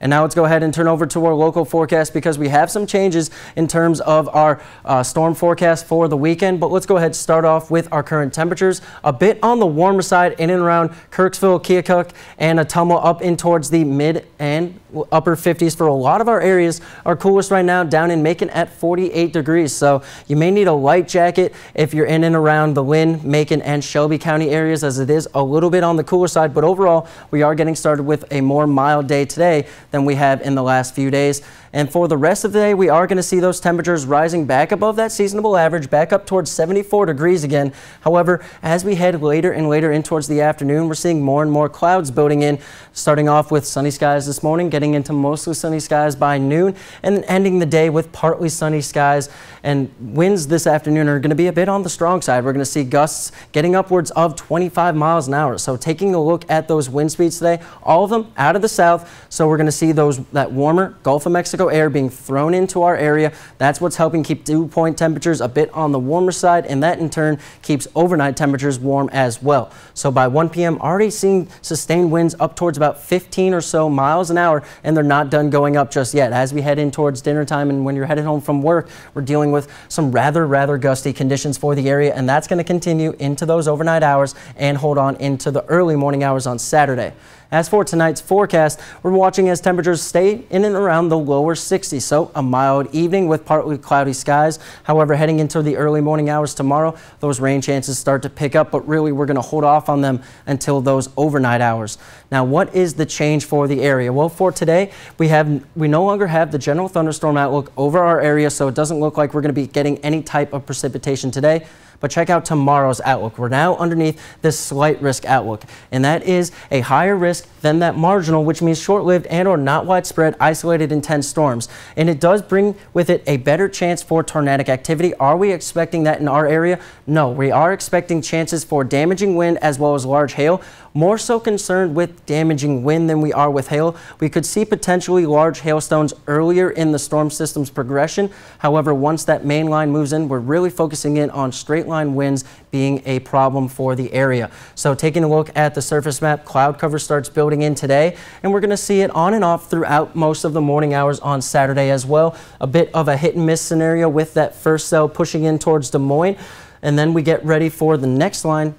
And now let's go ahead and turn over to our local forecast because we have some changes in terms of our storm forecast for the weekend. But let's go ahead and start off with our current temperatures. A bit on the warmer side in and around Kirksville, Keokuk, and Ottumwa up in towards the mid and upper 50s for a lot of our areas. Our coolest right now down in Macon at 48 degrees. So you may need a light jacket if you're in and around the Lynn, Macon, and Shelby County areas, as it is a little bit on the cooler side. But overall, we are getting started with a more mild day today than we have in the last few days. And for the rest of the day, we are going to see those temperatures rising back above that seasonable average, back up towards 74 degrees again. However, as we head later and later in towards the afternoon, we're seeing more and more clouds building in, starting off with sunny skies this morning, getting into mostly sunny skies by noon, and then ending the day with partly sunny skies. And winds this afternoon are going to be a bit on the strong side. We're going to see gusts getting upwards of 25 miles an hour. So taking a look at those wind speeds today, all of them out of the south. So we're going to see that warmer Gulf of Mexico air being thrown into our area. That's what's helping keep dew point temperatures a bit on the warmer side, and that in turn keeps overnight temperatures warm as well. So by 1 p.m. already seeing sustained winds up towards about 15 or so miles an hour, and they're not done going up just yet. As we head in towards dinner time and when you're headed home from work, we're dealing with some rather gusty conditions for the area, and that's going to continue into those overnight hours and hold on into the early morning hours on Saturday. As for tonight's forecast, we're watching as temperatures stay in and around the lower 60s, so a mild evening with partly cloudy skies. However, heading into the early morning hours tomorrow, those rain chances start to pick up, but really we're going to hold off on them until those overnight hours. Now, what is the change for the area? Well, for today, we no longer have the general thunderstorm outlook over our area, so it doesn't look like we're going to be getting any type of precipitation today. But check out tomorrow's outlook. We're now underneath this slight risk outlook, and that is a higher risk than that marginal, which means short-lived and or not widespread isolated intense storms. And it does bring with it a better chance for tornadic activity. Are we expecting that in our area? No, we are expecting chances for damaging wind as well as large hail. More so concerned with damaging wind than we are with hail. We could see potentially large hailstones earlier in the storm system's progression. However, once that main line moves in, we're really focusing in on straight line winds being a problem for the area. So taking a look at the surface map, cloud cover starts building in today, and we're going to see it on and off throughout most of the morning hours on Saturday as well. A bit of a hit and miss scenario with that first cell pushing in towards Des Moines. And then we get ready for the next line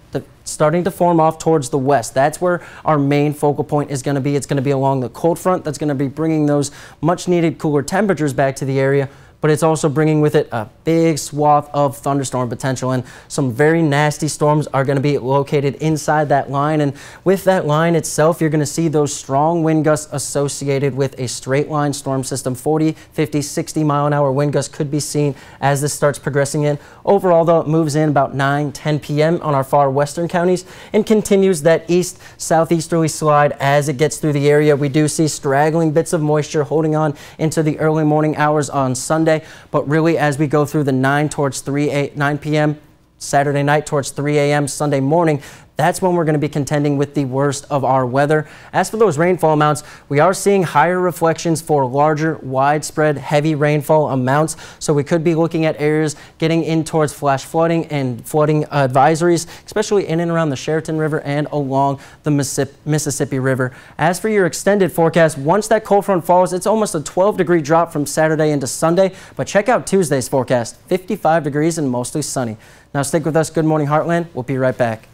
starting to form off towards the west. That's where our main focal point is going to be. It's going to be along the cold front that's going to be bringing those much needed cooler temperatures back to the area. But it's also bringing with it a big swath of thunderstorm potential, and some very nasty storms are going to be located inside that line. And with that line itself, you're going to see those strong wind gusts associated with a straight line storm system. 40, 50, 60 mile an hour wind gusts could be seen as this starts progressing in. Overall, though, it moves in about 9, 10 p.m. on our far western counties and continues that east-southeasterly slide as it gets through the area. We do see straggling bits of moisture holding on into the early morning hours on Sunday. But really, as we go through the 9 p.m. Saturday night towards 3 a.m. Sunday morning, that's when we're going to be contending with the worst of our weather. As for those rainfall amounts, we are seeing higher reflections for larger, widespread, heavy rainfall amounts. So we could be looking at areas getting in towards flash flooding and flooding advisories, especially in and around the Sheraton River and along the Mississippi River. As for your extended forecast, once that cold front falls, it's almost a 12-degree drop from Saturday into Sunday. But check out Tuesday's forecast, 55 degrees and mostly sunny. Now stick with us. Good Morning Heartland. We'll be right back.